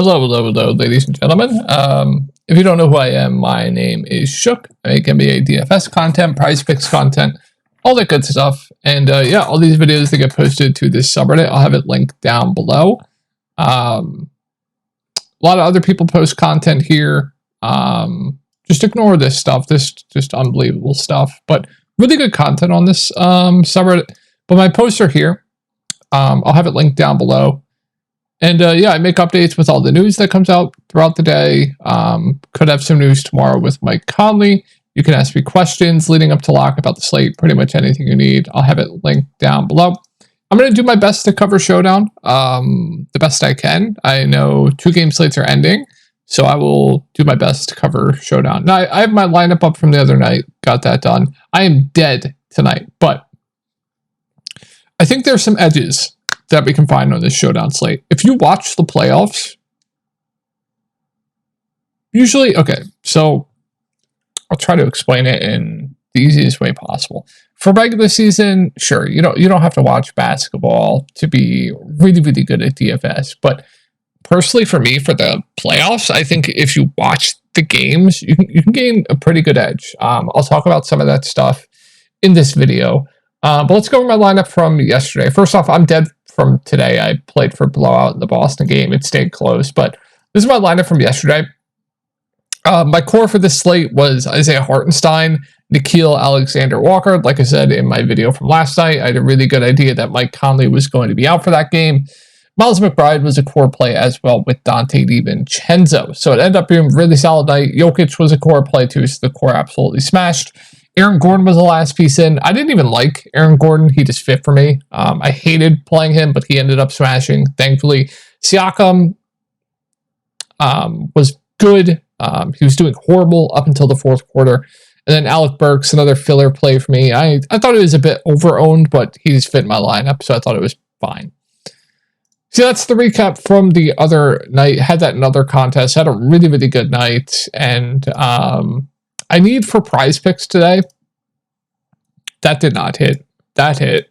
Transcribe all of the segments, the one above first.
Hello, ladies and gentlemen. If you don't know who I am, my name is Shook. I make NBA DFS content, prize picks content, all that good stuff. And yeah, all these videos that get posted to this subreddit, I'll have it linked down below. A lot of other people post content here. Just ignore this stuff. This just unbelievable stuff. But really good content on this subreddit. But my posts are here. I'll have it linked down below. And yeah, I make updates with all the news that comes out throughout the day. Could have some news tomorrow with Mike Conley. You can ask me questions leading up to lock about the slate, pretty much anything you need. I'll have it linked down below. I'm going to do my best to cover Showdown the best I can. I know 2-game slates are ending, so I will do my best to cover Showdown. Now, I have my lineup up from the other night. Got that done. I am dead tonight, but I think there's some edges that we can find on this Showdown slate. If you watch the playoffs, usually, okay, so I'll try to explain it in the easiest way possible. For regular season, sure, you don't have to watch basketball to be really, really good at DFS. But personally, for me, for the playoffs, I think if you watch the games, you can gain a pretty good edge. I'll talk about some of that stuff in this video. But let's go over my lineup from yesterday. First off, I'm dead from today. I played for blowout in the Boston game. It stayed close, but this is my lineup from yesterday. My core for this slate was Isaiah Hartenstein, Nickeil Alexander-Walker. Like I said in my video from last night, I had a really good idea that Mike Conley was going to be out for that game. Miles McBride was a core play as well with Dante DiVincenzo. So it ended up being a really solid night. Jokic was a core play too, so the core absolutely smashed. Aaron Gordon was the last piece in. I didn't even like Aaron Gordon. He just fit for me. I hated playing him, but he ended up smashing, thankfully. Siakam was good. He was doing horrible up until the fourth quarter. And then Alec Burks, another filler play for me. I thought it was a bit over-owned, but he just fit in my lineup, so I thought it was fine. So that's the recap from the other night. Had that in other contests. Had a really, really good night. And I need for prize picks today. That did not hit. That hit.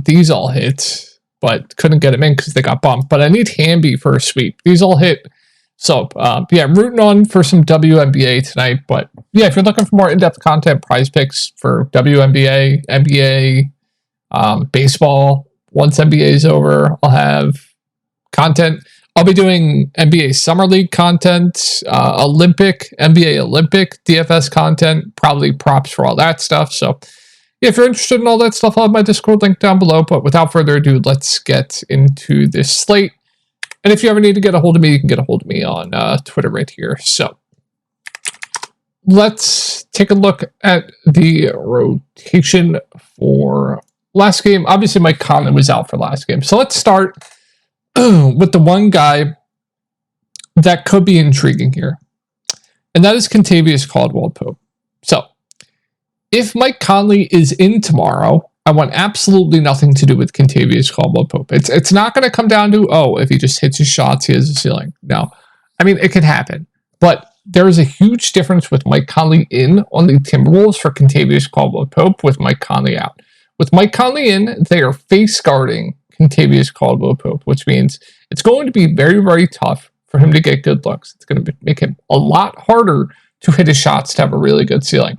These all hit, but couldn't get them in because they got bumped. But I need Hamby for a sweep. These all hit. So yeah, rooting on for some WNBA tonight. But yeah, if you're looking for more in-depth content, prize picks for WNBA, NBA, baseball, once NBA is over, I'll have content. I'll be doing NBA Summer League content, NBA Olympic DFS content, probably props for all that stuff. So yeah, if you're interested in all that stuff, I'll have my Discord link down below. But without further ado, let's get into this slate. And if you ever need to get a hold of me, you can get a hold of me on Twitter right here. So let's take a look at the rotation for last game. Obviously, Mike Conley was out for last game. So let's start with the one guy that could be intriguing here. And that is Kentavious Caldwell-Pope. So if Mike Conley is in tomorrow, I want absolutely nothing to do with Kentavious Caldwell-Pope. It's not going to come down to, oh, if he just hits his shots, he has a ceiling. No. I mean, it could happen. But there is a huge difference with Mike Conley in on the Timberwolves for Kentavious Caldwell-Pope with Mike Conley out. With Mike Conley in, they are face guarding Kentavious Caldwell-Pope, which means it's going to be very, very tough for him to get good looks. It's going to make him a lot harder to hit his shots to have a really good ceiling.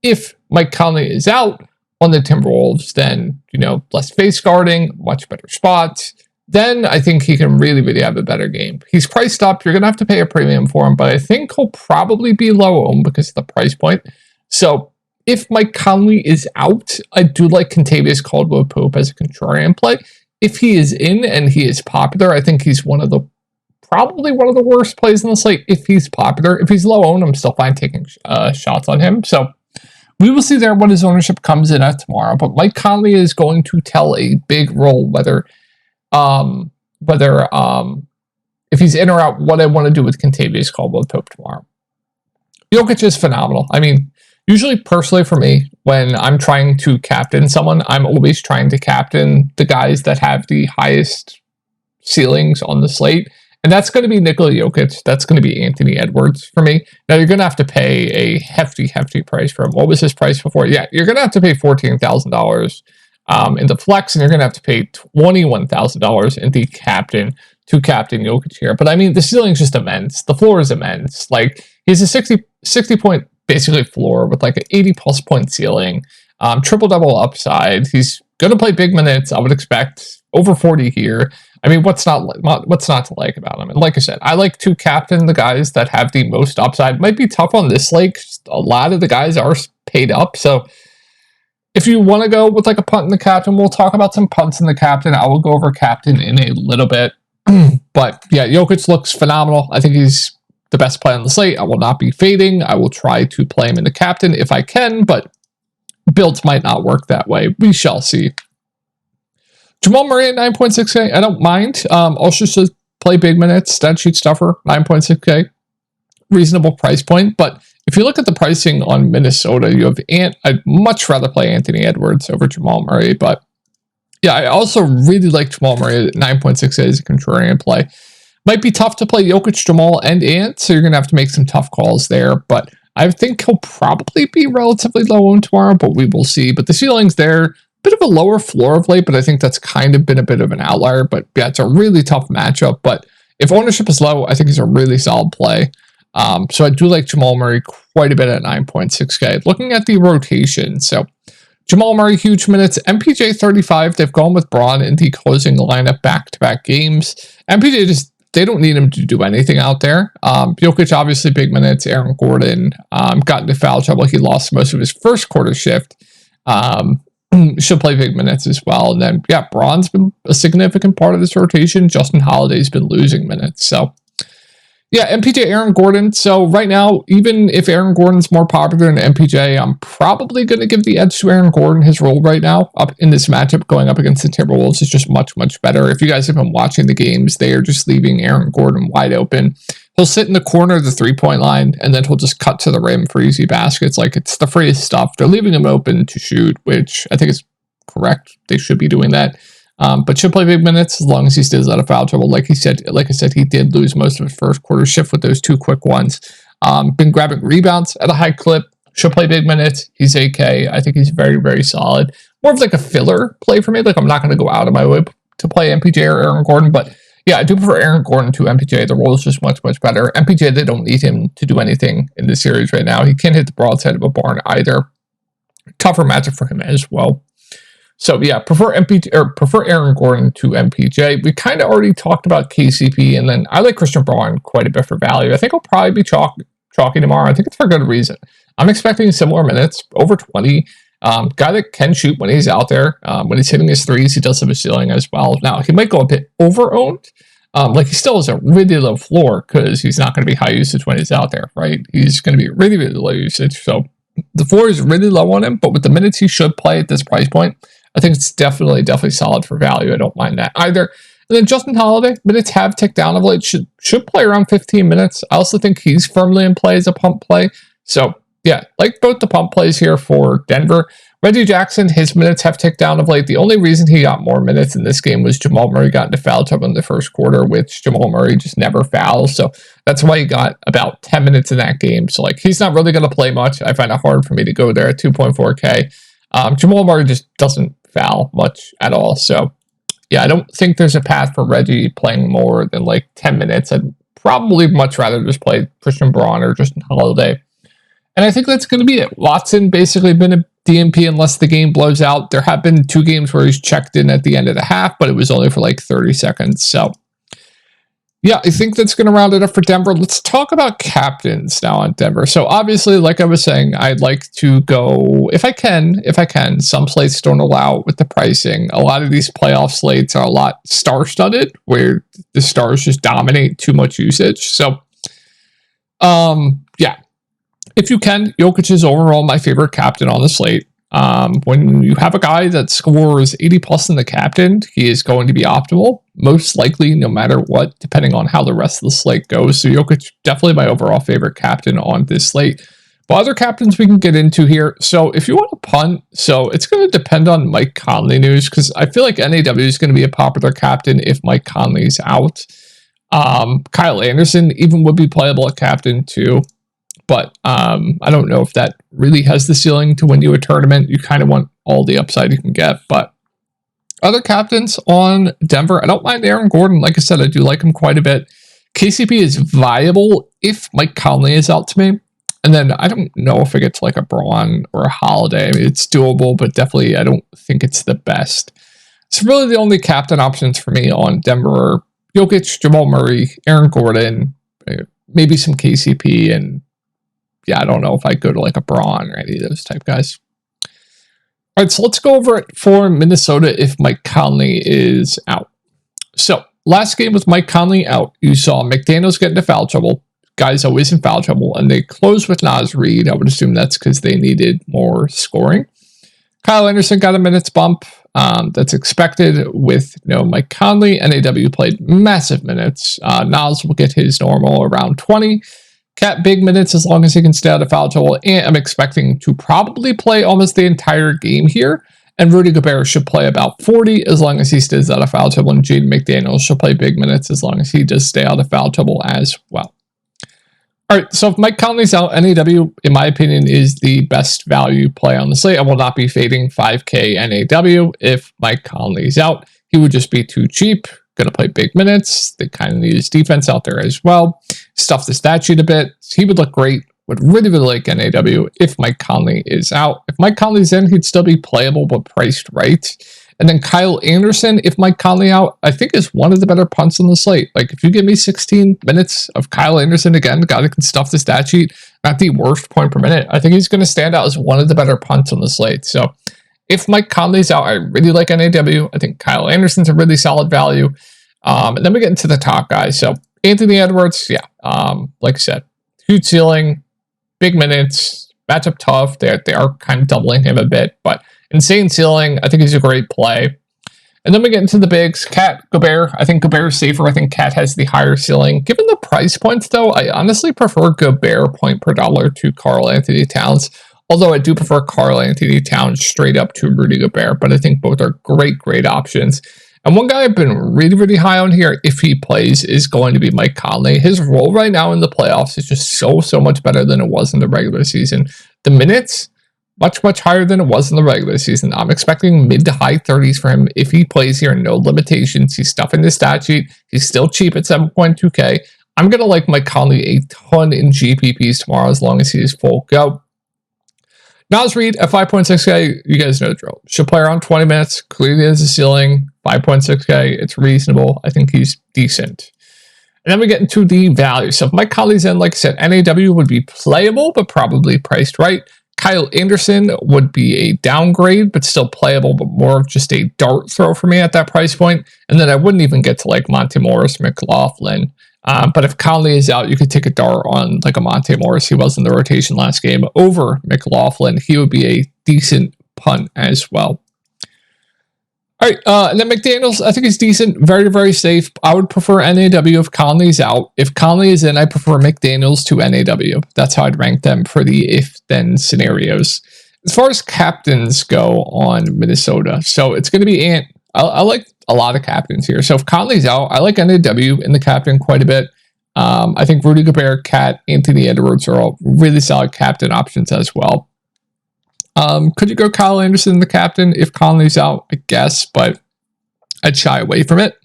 If Mike Conley is out on the Timberwolves, then, less face guarding, much better spots, then I think he can really, really have a better game. He's priced up. You're going to have to pay a premium for him, but I think he'll probably be low owned because of the price point. So if Mike Conley is out, I do like Kentavious Caldwell-Pope as a contrarian play. If he is in and he is popular, I think he's probably one of the worst plays in the slate if he's popular. If he's low owned, I'm still fine taking shots on him. So we will see there what his ownership comes in at tomorrow. But Mike Conley is going to tell a big role whether if he's in or out, what I want to do with Kentavious Caldwell-Pope tomorrow. Jokic is phenomenal. I mean, usually personally for me, when I'm trying to captain someone, I'm always trying to captain the guys that have the highest ceilings on the slate. And that's going to be Nikola Jokic. That's going to be Anthony Edwards for me. Now, you're going to have to pay a hefty, hefty price for him. What was his price before? Yeah, you're going to have to pay $14,000 in the flex, and you're going to have to pay $21,000 in the captain to captain Jokic here. But I mean, the ceiling's just immense. The floor is immense. Like, he's a 60 point basically floor with like an 80+ point ceiling, triple-double upside. He's going to play big minutes, I would expect, over 40 here. I mean, what's not to like about him? And like I said, I like to captain the guys that have the most upside. Might be tough on this slate. A lot of the guys are paid up. So if you want to go with like a punt in the captain, we'll talk about some punts in the captain. I will go over captain in a little bit. But yeah, Jokic looks phenomenal. I think he's the best play on the slate. I will not be fading. I will try to play him in the captain if I can, but builds might not work that way. We shall see. Jamal Murray at 9.6K. I don't mind. Also should play big minutes. Stat sheet stuffer, 9.6K. Reasonable price point. But if you look at the pricing on Minnesota, you have I'd much rather play Anthony Edwards over Jamal Murray. But yeah, I also really like Jamal Murray at 9.6K as a contrarian play. Might be tough to play Jokic, Jamal, and Ant, so you're going to have to make some tough calls there. But I think he'll probably be relatively low on tomorrow, but we will see. But the ceiling's there. Bit of a lower floor of late, but I think that's kind of been a bit of an outlier. But yeah, it's a really tough matchup. But if ownership is low, I think he's a really solid play. So I do like Jamal Murray quite a bit at 9.6K. Looking at the rotation, so Jamal Murray, huge minutes. MPJ 35. They've gone with Braun in the closing lineup back-to-back games. MPJ they don't need him to do anything out there. Jokic, obviously, big minutes. Aaron Gordon got into foul trouble. He lost most of his first quarter shift. Should play big minutes as well. And then, yeah, Braun's been a significant part of this rotation. Justin Holiday's been losing minutes. So, yeah, MPJ, Aaron Gordon. So, right now, even if Aaron Gordon's more popular than MPJ, I'm probably going to give the edge to Aaron Gordon. His role right now up in this matchup going up against the Timberwolves is just much, much better. If you guys have been watching the games, they are just leaving Aaron Gordon wide open. He'll sit in the corner of the three-point line, and then he'll just cut to the rim for easy baskets. Like, it's the freest stuff. They're leaving him open to shoot, which I think is correct. They should be doing that. But should play big minutes as long as he stays out of foul trouble. Like I said, he did lose most of his first quarter shift with those two quick ones. Been grabbing rebounds at a high clip. Should play big minutes. He's 8K. I think he's very, very solid. More of like a filler play for me. Like, I'm not going to go out of my way to play MPJ or Aaron Gordon, but yeah, I do prefer Aaron Gordon to MPJ. The role is just much, much better. MPJ, they don't need him to do anything in this series right now. He can't hit the broadside of a barn either. Tougher matchup for him as well. So yeah, prefer Aaron Gordon to MPJ. We kind of already talked about KCP, and then I like Christian Braun quite a bit for value. I think he'll probably be chalky tomorrow. I think it's for good reason. I'm expecting similar minutes, over 20. Guy that can shoot when he's out there. When he's hitting his threes, he does have a ceiling as well. Now, he might go a bit over-owned. Like, he still has a really low floor because he's not going to be high usage when he's out there, right? He's going to be really, really low usage. So the floor is really low on him, but with the minutes he should play at this price point, I think it's definitely solid for value. I don't mind that either. And then Justin Holiday, minutes have ticked down of late. Should play around 15 minutes. I also think he's firmly in play as a pump play. So yeah, like both the pump plays here for Denver. Reggie Jackson, his minutes have ticked down of late. The only reason he got more minutes in this game was Jamal Murray got into foul trouble in the first quarter, which Jamal Murray just never fouls. So that's why he got about 10 minutes in that game. So like, he's not really going to play much. I find it hard for me to go there at 2.4K. Jamal Murray just doesn't foul much at all. So yeah, I don't think there's a path for Reggie playing more than like 10 minutes. I'd probably much rather just play Christian Braun or Justin Holiday. And I think that's going to be it. Watson basically been a DNP unless the game blows out. There have been 2 games where he's checked in at the end of the half, but it was only for like 30 seconds. So yeah, I think that's going to round it up for Denver. Let's talk about captains now on Denver. So obviously, like I was saying, I'd like to go, if I can, some slates don't allow with the pricing. A lot of these playoff slates are a lot star-studded, where the stars just dominate too much usage. So, yeah. If you can, Jokic is overall my favorite captain on the slate. When you have a guy that scores 80 plus in the captain, he is going to be optimal, most likely no matter what, depending on how the rest of the slate goes. So Jokic, definitely my overall favorite captain on this slate. But other captains we can get into here. So if you want to punt, so it's going to depend on Mike Conley news, because I feel like NAW is going to be a popular captain if Mike Conley's out. Kyle Anderson even would be playable at captain too. But I don't know if that really has the ceiling to win you a tournament. You kind of want all the upside you can get. But Other captains on Denver, I don't mind Aaron Gordon. Like I said, I do like him quite a bit. KCP is viable if Mike Conley is out to me. And then I don't know if it gets like a Braun or a Holiday. I mean, it's doable, but definitely I don't think it's the best. So really the only captain options for me on Denver are Jokic, Jamal Murray, Aaron Gordon, maybe some KCP, and yeah, I don't know if I go to like a Braun or any of those type guys. All right, so let's go over it for Minnesota if Mike Conley is out. So last game with Mike Conley out, you saw McDaniels get into foul trouble. Guys always in foul trouble, and they closed with Naz Reid. I would assume that's because they needed more scoring. Kyle Anderson got a minutes bump. That's expected with Mike Conley. NAW played massive minutes. Naz will get his normal around 20. Cat big minutes as long as he can stay out of foul trouble. And I'm expecting to probably play almost the entire game here. And Rudy Gobert should play about 40 as long as he stays out of foul trouble. And Jaden McDaniels should play big minutes as long as he does stay out of foul trouble as well. All right, so if Mike Conley's out, NAW, in my opinion, is the best value play on the slate. I will not be fading 5K NAW if Mike Conley's out. He would just be too cheap. Going to play big minutes. They kind of need his defense out there as well. Stuff the stat sheet a bit. He would look great. Would really, really like NAW if Mike Conley is out. If Mike Conley's in, he'd still be playable but priced right. And then Kyle Anderson, if Mike Conley out, I think is one of the better punts on the slate. Like if you give me 16 minutes of Kyle Anderson again, guy that can stuff the stat sheet, not the worst point per minute, I think he's going to stand out as one of the better punts on the slate. So if Mike Conley's out, I really like NAW. I think Kyle Anderson's a really solid value. And then we get into the top guys. So Anthony Edwards, yeah, like I said, huge ceiling, big minutes, matchup tough. They are kind of doubling him a bit, but insane ceiling. I think he's a great play. And then we get into the bigs. Cat, Gobert. I think Gobert is safer. I think Cat has the higher ceiling. Given the price points, though, I honestly prefer Gobert point per dollar to Karl Anthony Towns. Although I do prefer Karl Anthony Towns straight up to Rudy Gobert. But I think both are great, great options. And one guy I've been really, really high on here, if he plays, is going to be Mike Conley. His role right now in the playoffs is just so much better than it was in the regular season. The minutes, much higher than it was in the regular season. I'm expecting mid to high 30s for him if he plays here. No limitations. He's stuffing the stat sheet. He's still cheap at 7.2K. I'm going to like Mike Conley a ton in GPPs tomorrow as long as he is full go. Naz Reid at 5.6K, you guys know the drill. Should play around 20 minutes. Clearly has a ceiling. 5.6K, it's reasonable. I think he's decent. And then we get into the value. So if Mike Conley's in, like I said, NAW would be playable, but probably priced right. Kyle Anderson would be a downgrade, but still playable, but more of just a dart throw for me at that price point. And then I wouldn't even get to like Monte Morris, McLaughlin. But if Conley is out, you could take a dart on like a Monte Morris. He was in the rotation last game over McLaughlin. He would be a decent punt as well. All right, and then McDaniels, I think he's decent, very safe. I would prefer NAW if Conley's out. If Conley is in, I prefer McDaniels to NAW. That's how I'd rank them for the if-then scenarios. As far as captains go on Minnesota, so it's going to be Ant. I like a lot of captains here. So if Conley's out, I like NAW in the captain quite a bit. I think Rudy Gobert, Cat, Anthony Edwards are all really solid captain options as well. Could you go Kyle Anderson, the captain, if Conley's out? I guess, but I'd shy away from it.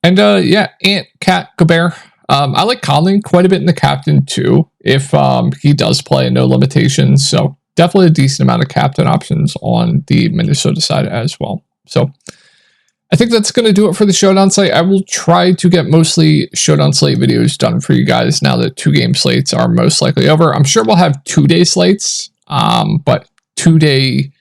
And yeah, Ant, Cat, Gobert. I like Conley quite a bit in the captain too, if he does play no limitations. So definitely a decent amount of captain options on the Minnesota side as well. So I think that's going to do it for the Showdown slate. I will try to get mostly Showdown slate videos done for you guys now that 2-game slates are most likely over. I'm sure we'll have 2-day slates. But 2-game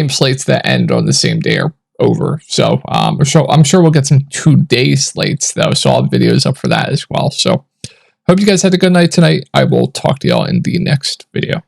slates that end on the same day are over. So, I'm sure we'll get some 2-day slates though. So I'll have videos up for that as well. So hope you guys had a good night tonight. I will talk to y'all in the next video.